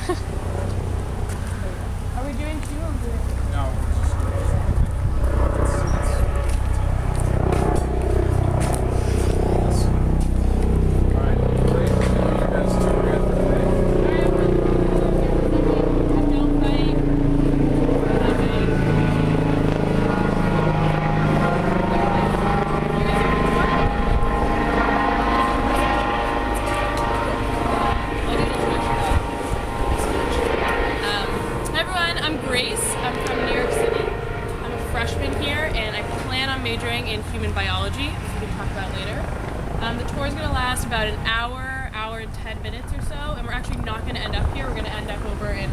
Are we doing two or three? No. Majoring in human biology, which we can talk about later. The tour is going to last about an hour and 10 minutes or so, and we're actually not going to end up here. We're going to end up over in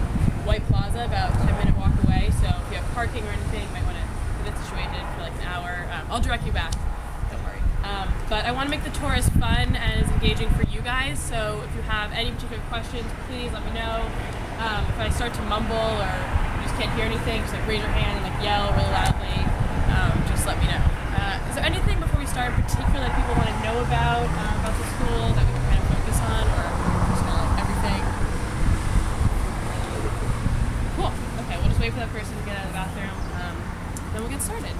White Plaza, about a 10-minute walk away, so if you have parking or anything, you might want to get it situated for like an hour. I'll direct you back, don't worry. But I want to make the tour as fun and as engaging for you guys, so if you have any particular questions, please let me know. If I start to mumble or you just can't hear anything, just like raise your hand and like yell really loudly. Just let me know. Is there anything before we start in particular that people want to know about the school that we can kind of focus on, or just kind of like everything? Cool. Okay, we'll just wait for that person to get out of the bathroom. Then we'll get started.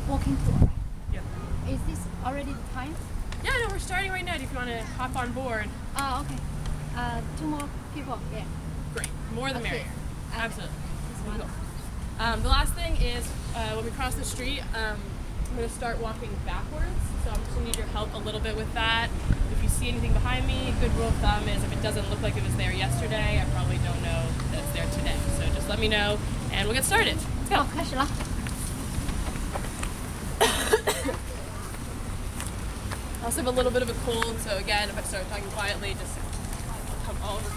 Walking tour. Yep. Is this already the time? Yeah, no, we're starting right now. If you want to hop on board. Okay. Two more people. Yeah. Great. More the Okay. merrier. Absolutely. This one. Cool. The last thing is when we cross the street, I'm going to start walking backwards. So I'm just going to need your help a little bit with that. If you see anything behind me, good rule of thumb is if it doesn't look like it was there yesterday, I probably don't know that it's there today. So just let me know and we'll get started. Let's go. 开始了。 I also have a little bit of a cold, so again, if I start talking quietly, just come all over.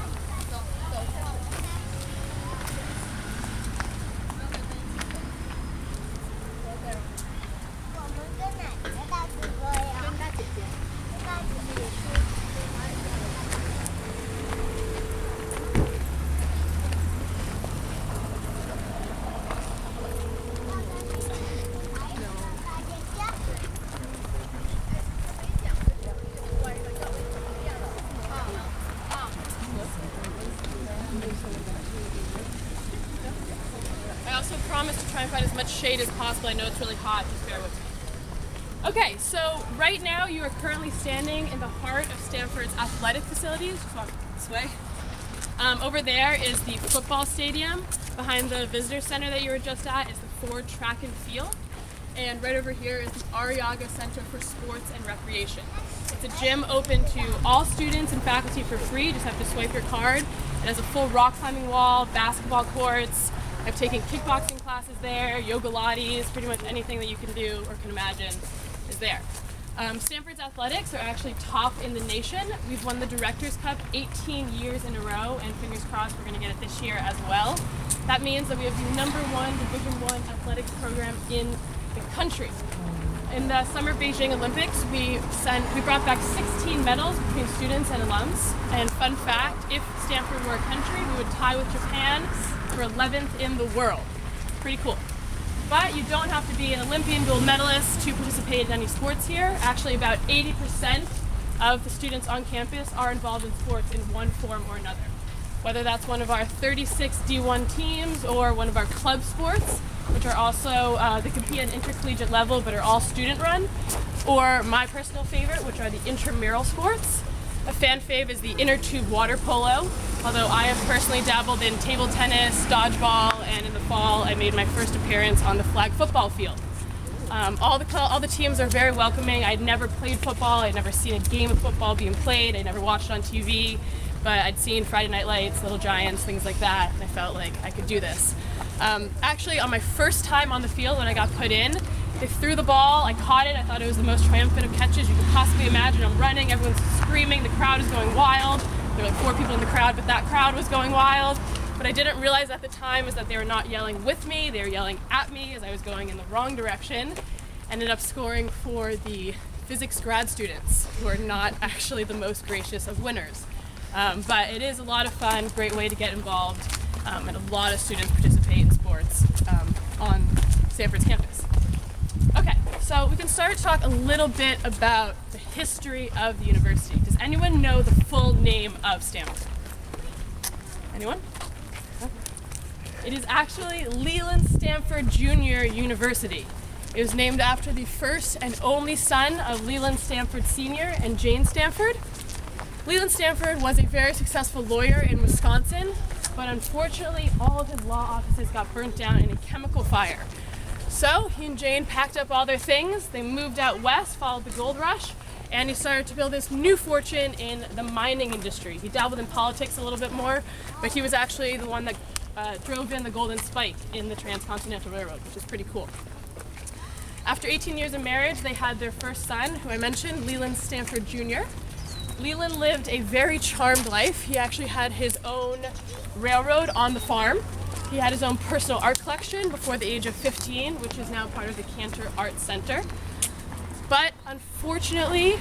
I also promise to try and find as much shade as possible. I know it's really hot, just bear with me. Okay, so right now you are currently standing in the heart of Stanford's athletic facilities. Just walk this way. Over there is the football stadium. Behind the visitor center that you were just at is the Ford track and field. And right over here is the Arriaga Center for Sports and Recreation. It's a gym open to all students and faculty for free. You just have to swipe your card. It has a full rock climbing wall, basketball courts. I've taken kickboxing classes there, yoga lattes, pretty much anything that you can do or can imagine is there. Stanford's athletics are actually top in the nation. We've won the Directors' Cup 18 years in a row, and fingers crossed we're going to get it this year as well. That means that we have the #1 Division I athletics program in the country. In the Summer Beijing Olympics, we brought back 16 medals between students and alums. And fun fact, if Stanford were a country, we would tie with Japan for 11th in the world. Pretty cool. But you don't have to be an Olympian gold medalist to participate in any sports here. Actually, about 80% of the students on campus are involved in sports in one form or another. Whether that's one of our 36 D1 teams or one of our club sports, which are also, they compete at intercollegiate level but are all student run, or my personal favorite, which are the intramural sports. A fan fave is the inner tube water polo, although I have personally dabbled in table tennis, dodgeball, and in the fall I made my first appearance on the flag football field. All the teams are very welcoming. I'd never played football, I'd never seen a game of football being played, I never watched it on TV, but I'd seen Friday Night Lights, Little Giants, things like that, and I felt like I could do this. Actually, on my first time on the field when I got put in, they threw the ball, I caught it, I thought it was the most triumphant of catches you could possibly imagine. I'm running, everyone's screaming, the crowd is going wild. There were like 4 people in the crowd, but that crowd was going wild. What I didn't realize at the time is that they were not yelling with me, they were yelling at me as I was going in the wrong direction. Ended up scoring for the physics grad students, who are not actually the most gracious of winners. But it is a lot of fun, great way to get involved, and a lot of students participate in sports on Stanford's campus. Okay, so we can start to talk a little bit about the history of the university. Does anyone know the full name of Stanford? Anyone? It is actually Leland Stanford Junior University. It was named after the first and only son of Leland Stanford Sr. and Jane Stanford. Leland Stanford was a very successful lawyer in Wisconsin, but unfortunately all of his law offices got burnt down in a chemical fire. So he and Jane packed up all their things, they moved out west, followed the gold rush, and he started to build this new fortune in the mining industry. He dabbled in politics a little bit more, but he was actually the one that drove in the golden spike in the Transcontinental Railroad, which is pretty cool. After 18 years of marriage, they had their first son, who I mentioned, Leland Stanford Jr. Leland lived a very charmed life. He actually had his own railroad on the farm. He had his own personal art collection before the age of 15, which is now part of the Cantor Art Center. But unfortunately,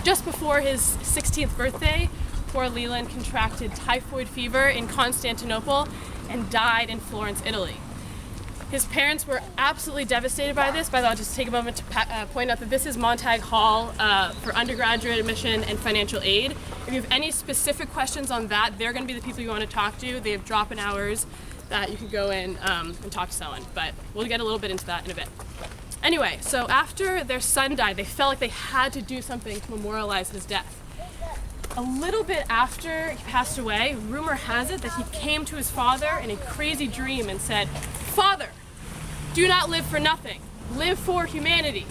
just before his 16th birthday, poor Leland contracted typhoid fever in Constantinople and died in Florence, Italy. His parents were absolutely devastated by this. By the way, I'll just take a moment to point out that this is Montague Hall for undergraduate admission and financial aid. If you have any specific questions on that, they're going to be the people you want to talk to. They have drop-in hours that you can go in and talk to someone, but we'll get a little bit into that in a bit. Anyway, so after their son died, they felt like they had to do something to memorialize his death. A little bit after he passed away, rumor has it that he came to his father in a crazy dream and said, "Father, do not live for nothing. Live for humanity."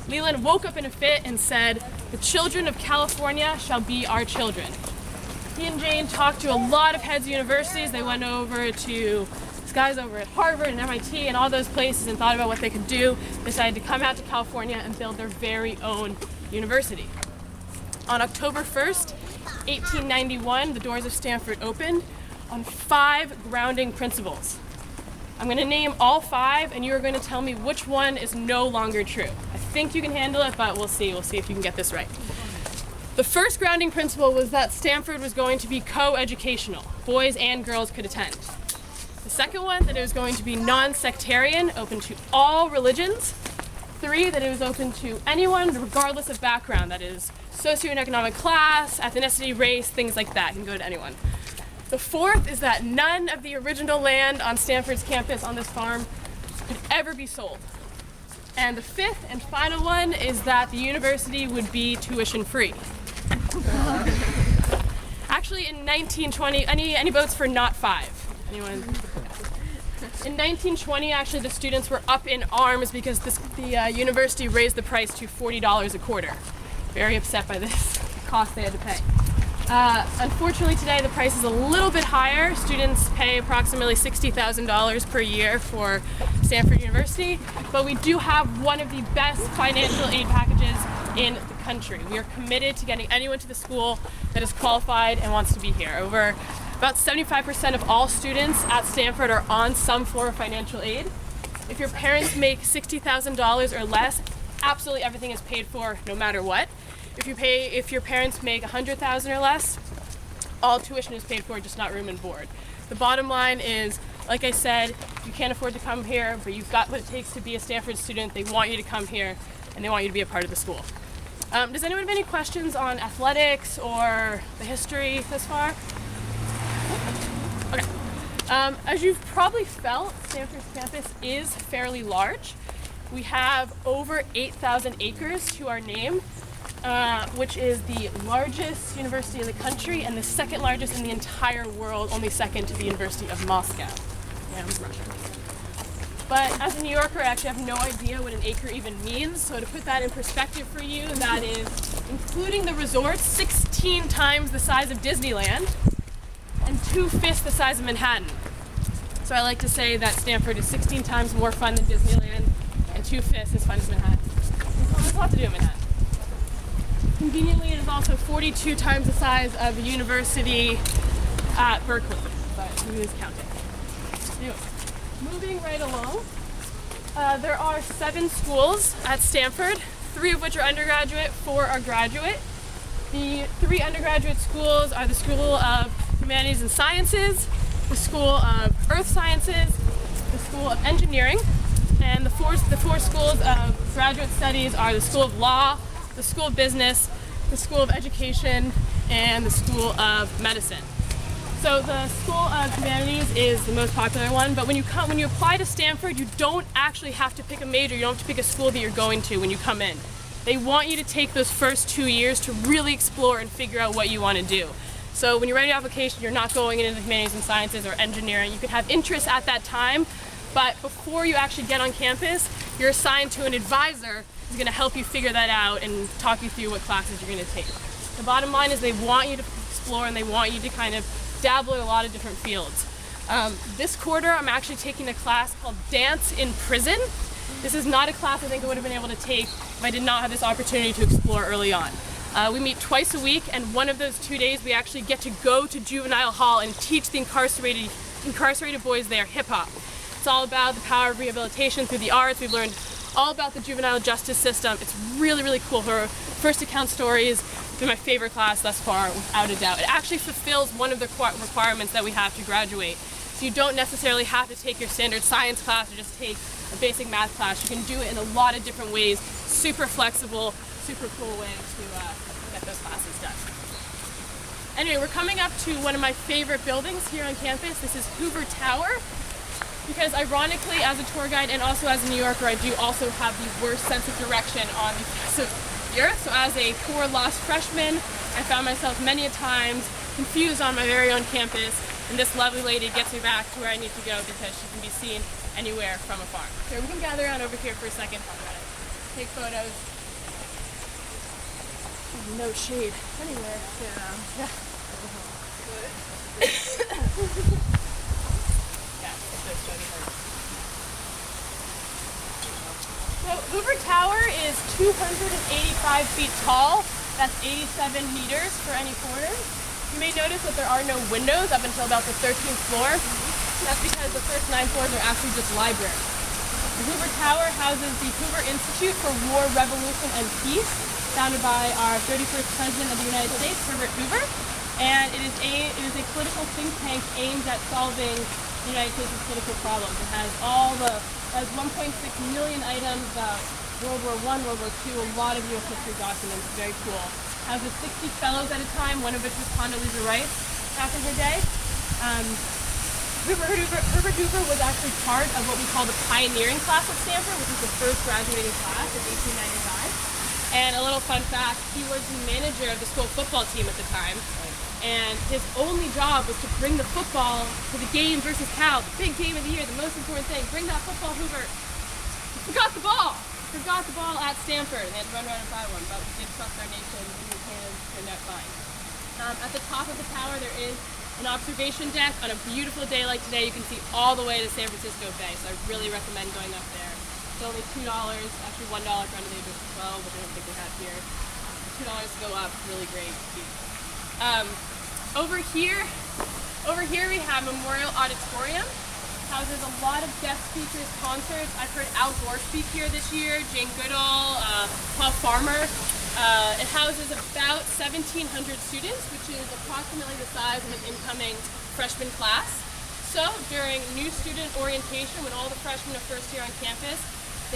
Leland woke up in a fit and said, "The children of California shall be our children." He and Jane talked to a lot of heads of universities. They went over to guys over at Harvard and MIT and all those places and thought about what they could do. Decided to come out to California and build their very own university. On October 1st, 1891, the doors of Stanford opened on 5 grounding principles. I'm going to name all 5, and you are going to tell me which one is no longer true. I think you can handle it, but we'll see. We'll see if you can get this right. The first grounding principle was that Stanford was going to be co-educational. Boys and girls could attend. The second one, that it was going to be non-sectarian, open to all religions. 3, that it was open to anyone regardless of background, that is socioeconomic class, ethnicity, race, things like that. You can go to anyone. The 4th is that none of the original land on Stanford's campus on this farm could ever be sold. And the 5th and final one is that the university would be tuition free. Actually, in 1920, any votes for not 5? Anyone? In 1920, actually, the students were up in arms because the university raised the price to $40 a quarter. Very upset by this cost they had to pay. Unfortunately, today the price is a little bit higher. Students pay approximately $60,000 per year for Stanford University, but we do have one of the best financial aid packages in the country. We are committed to getting anyone to the school that is qualified and wants to be here. About 75% of all students at Stanford are on some form of financial aid. If your parents make $60,000 or less, absolutely everything is paid for no matter what. If your parents make $100,000 or less, all tuition is paid for, just not room and board. The bottom line is, like I said, you can't afford to come here, but you've got what it takes to be a Stanford student. They want you to come here, and they want you to be a part of the school. Does anyone have any questions on athletics or the history thus far? Okay. As you've probably felt, Stanford's campus is fairly large. We have over 8,000 acres to our name, which is the largest university in the country and the second largest in the entire world, only second to the University of Moscow. Yeah, Russia. But as a New Yorker, I actually have no idea what an acre even means. So to put that in perspective for you, that is, including the resorts, 16 times the size of Disneyland and 2/5 the size of Manhattan. So I like to say that Stanford is 16 times more fun than Disneyland and 2/5 as fun as Manhattan. There's a lot to do in Manhattan. Conveniently, it is also 42 times the size of the university at Berkeley, but who is counting? Anyway, moving right along, there are 7 schools at Stanford, 3 of which are undergraduate, 4 are graduate. The 3 undergraduate schools are the School of Humanities and Sciences, the School of Earth Sciences, the School of Engineering, and the four schools of graduate studies are the School of Law, the School of Business, the School of Education, and the School of Medicine. So the School of Humanities is the most popular one, but when you apply to Stanford, you don't actually have to pick a major. You don't have to pick a school that you're going to when you come in. They want you to take those first 2 years to really explore and figure out what you want to do. So when you write your application, you're not going into the humanities and sciences or engineering. You can have interests at that time, but before you actually get on campus, you're assigned to an advisor who's going to help you figure that out and talk you through what classes you're going to take. The bottom line is they want you to explore and they want you to kind of dabble in a lot of different fields. This quarter, I'm actually taking a class called Dance in Prison. This is not a class I think I would have been able to take if I did not have this opportunity to explore early on. We meet twice a week, and one of those 2 days we actually get to go to juvenile hall and teach the incarcerated boys there hip hop. It's all about the power of rehabilitation through the arts. We've learned all about the juvenile justice system. It's really, really cool. Her first account stories been my favorite class thus far, without a doubt. It actually fulfills one of the requirements that we have to graduate. So you don't necessarily have to take your standard science class or just take a basic math class. You can do it in a lot of different ways. Super flexible, super cool way to get those classes done. Anyway, we're coming up to one of my favorite buildings here on campus. This is Hoover Tower, because ironically, as a tour guide and also as a New Yorker, I do also have the worst sense of direction on the face of the earth. So as a poor lost freshman, I found myself many a times confused on my very own campus, and this lovely lady gets me back to where I need to go because she can be seen anywhere from afar. So we can gather around over here for a second, talk about it, take photos. No shade anywhere. Yeah. So Hoover Tower is 285 feet tall. That's 87 meters for any foreigners. You may notice that there are no windows up until about the 13th floor. That's because the first 9 floors are actually just libraries. The Hoover Tower houses the Hoover Institute for War, Revolution, and Peace, founded by our 31st President of the United States, Herbert Hoover. And it is a political think tank aimed at solving the United States' political problems. It has 1.6 million items about World War I, World War II, a lot of U.S. history documents, very cool. It houses 60 fellows at a time, one of which was Condoleezza Rice back in her day. Herbert Hoover was actually part of what we call the pioneering class at Stanford, which was the first graduating class in 1895. And a little fun fact, he was the manager of the school football team at the time. And his only job was to bring the football to the game versus Cal, the big game of the year, the most important thing. Bring that football, Hoover. Forgot the ball at Stanford, and they had to run around and buy one, but we did trust our nation in his hands, turned out fine. At the top of the tower, there is an observation deck. On a beautiful day like today, you can see all the way to San Francisco Bay, so I really recommend going up there. It's only $2, actually $1 for under the age of 12, which I don't think we have here. $2 to go up, really great view. Over here we have Memorial Auditorium. Houses a lot of guest speakers, concerts. I've heard Al Gore speak here this year, Jane Goodall, Paul Farmer. It houses about 1,700 students, which is approximately the size of an incoming freshman class. So during new student orientation, when all the freshmen are first year on campus,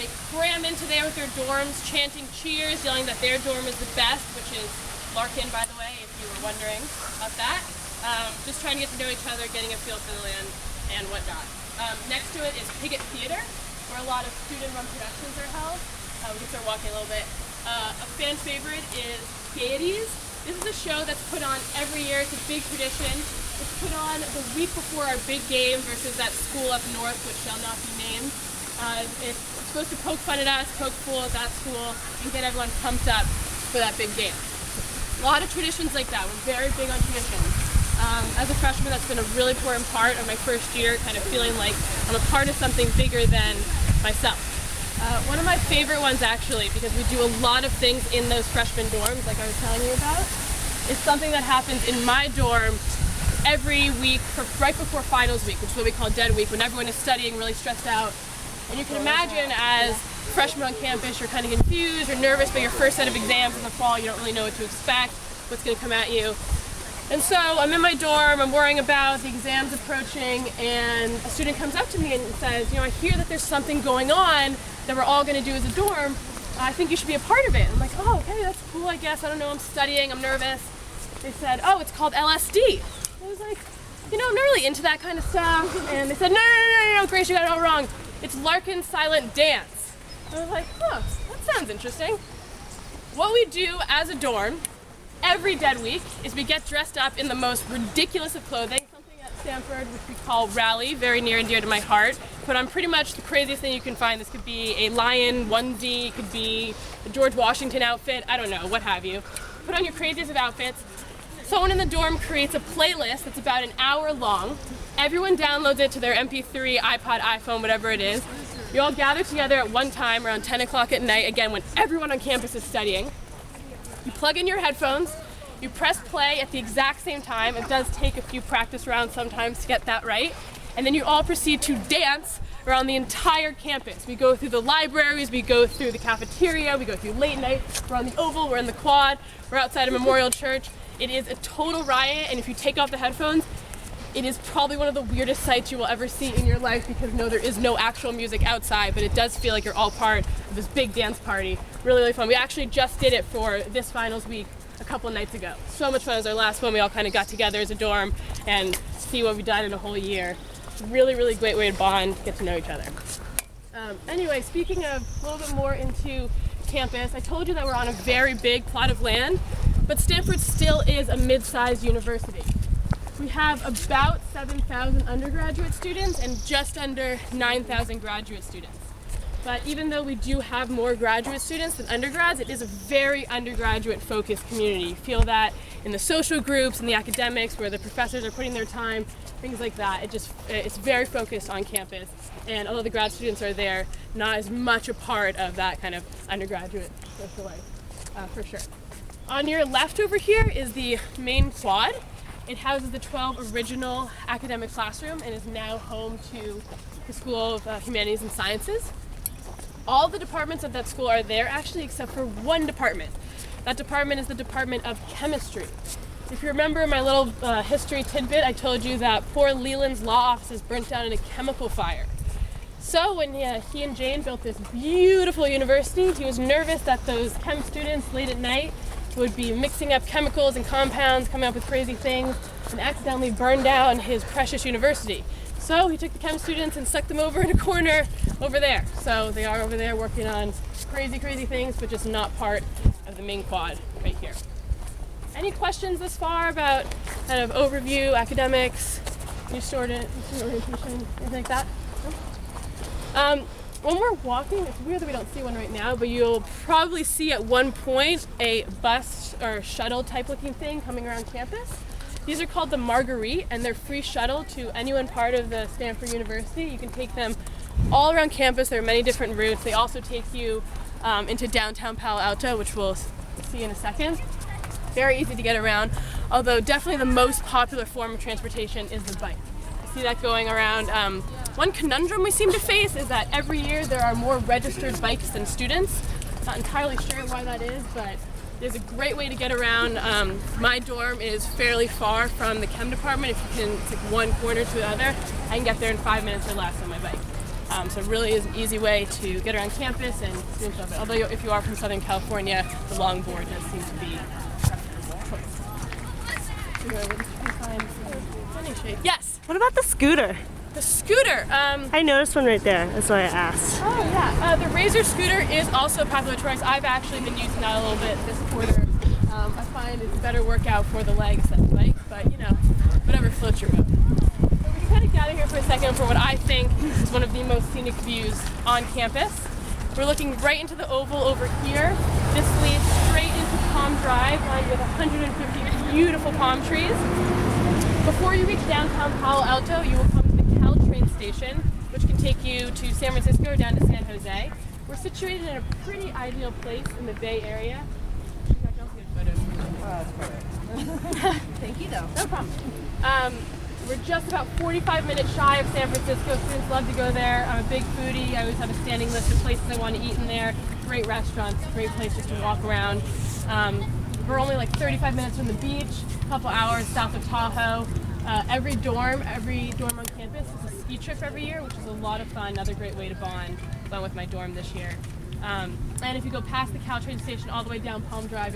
they cram into there with their dorms, chanting cheers, yelling that their dorm is the best, which is Larkin, by the way, if you were wondering about that. Just trying to get to know each other, getting a feel for the land and whatnot. Next to it is Piggott Theater, where a lot of student-run productions are held. We can start walking a little bit. A fan favorite is Gaieties. This is a show that's put on every year. It's a big tradition. It's put on the week before our big game versus that school up north, which shall not be named. It's supposed to poke fun at us, poke fools at that school, and get everyone pumped up for that big game. A lot of traditions like that. We're very big on traditions. As a freshman, that's been a really important part of my first year, kind of feeling like I'm a part of something bigger than myself. One of my favorite ones, actually, because we do a lot of things in those freshman dorms, like I was telling you about, is something that happens in my dorm every week, right before finals week, which is what we call dead week, when everyone is studying, really stressed out. And you can imagine, as freshmen on campus, you're kind of confused or nervous by your first set of exams in the fall. You don't really know what to expect, what's going to come at you. And so I'm in my dorm, I'm worrying about the exams approaching, and a student comes up to me and says, you know, I hear that there's something going on that we're all going to do as a dorm. I think you should be a part of it. I'm like, oh, okay, that's cool, I guess. I don't know, I'm studying, I'm nervous. They said, oh, it's called LSD. I was like, you know, I'm not really into that kind of stuff. And they said, no, Grace, you got it all wrong. It's Larkin Silent Dance. I was like, huh, that sounds interesting. What we do as a dorm every dead week is we get dressed up in the most ridiculous of clothing, something at Stanford which we call Rally, very near and dear to my heart. Put on pretty much the craziest thing you can find. This could be a lion onesie, it could be a George Washington outfit, I don't know, what have you. Put on your craziest of outfits. Someone in the dorm creates a playlist that's about an hour long. Everyone downloads it to their MP3, iPod, iPhone, whatever it is. You all gather together at one time around 10 o'clock at night, again, when everyone on campus is studying. You plug in your headphones, you press play at the exact same time. It does take a few practice rounds sometimes to get that right. And then you all proceed to dance around the entire campus. We go through the libraries, we go through the cafeteria, we go through late night, we're on the Oval, we're in the Quad, we're outside of Memorial Church. It is a total riot, and if you take off the headphones, it is probably one of the weirdest sights you will ever see in your life because no, there is no actual music outside, but it does feel like you're all part of this big dance party. Really, really fun. We actually just did it for this finals week a couple nights ago. So much fun. It was our last one. We all kind of got together as a dorm and see what we've done in a whole year. Really, really great way to bond, get to know each other. Anyway, speaking of a little bit more into campus, I told you that we're on a very big plot of land, but Stanford still is a mid-sized university. We have about 7,000 undergraduate students and just under 9,000 graduate students. But even though we do have more graduate students than undergrads, it is a very undergraduate-focused community. You feel that in the social groups and the academics where the professors are putting their time, things like that. It's very focused on campus. And although the grad students are there, not as much a part of that kind of undergraduate social life, for sure. On your left over here is the main quad. It houses the 12 original academic classroom and is now home to the School of Humanities and Sciences. All the departments of that school are there actually except for one department. That department is the Department of Chemistry. If you remember my little history tidbit, I told you that poor Leland's law office is burnt down in a chemical fire. So when he and Jane built this beautiful university, he was nervous that those chem students late at night would be mixing up chemicals and compounds, coming up with crazy things, and accidentally burned down his precious university. So he took the chem students and stuck them over in a corner over there. So they are over there working on crazy, crazy things, but just not part of the main quad right here. Any questions this far about kind of overview, academics, new student orientation, anything like that? No? When we're walking, it's weird that we don't see one right now, but you'll probably see at one point a bus or shuttle type looking thing coming around campus. These are called the Marguerite, and they're free shuttle to anyone part of the Stanford University. You can take them all around campus. There are many different routes. They also take you into downtown Palo Alto, which we'll see in a second. Very easy to get around, although definitely the most popular form of transportation is the bike. I see that going around. One conundrum we seem to face is that every year there are more registered bikes than students. Not entirely sure why that is, but there's a great way to get around. My dorm is fairly far from the chem department. If you can take one corner to the other, I can get there in 5 minutes or less on my bike. So it really is an easy way to get around campus and students love it. Although if you are from Southern California, the longboard does seem to be choice. Yes? What about the scooter? The scooter. I noticed one right there. That's why I asked. Oh yeah, the Razor scooter is also a popular choice. I've actually been using that a little bit this quarter. I find it's a better workout for the legs than the bike, but you know, whatever floats your boat. So we can kind of gather here for a second for what I think is one of the most scenic views on campus. We're looking right into the Oval over here. This leads straight into Palm Drive, lined with 150 beautiful palm trees. Before you reach downtown Palo Alto, you will come to the Cal train station, which can take you to San Francisco or down to San Jose. We're situated in a pretty ideal place in the Bay Area. Thank you though. No problem. We're just about 45 minutes shy of San Francisco. Students love to go there. I'm a big foodie. I always have a standing list of places I want to eat in there. Great restaurants, great places to walk around. We're only like 35 minutes from the beach, a couple hours south of Tahoe. Every dorm on campus is a ski trip every year, which is a lot of fun. Another great way to bond. Went with my dorm this year. And if you go past the Caltrain station all the way down Palm Drive, you'll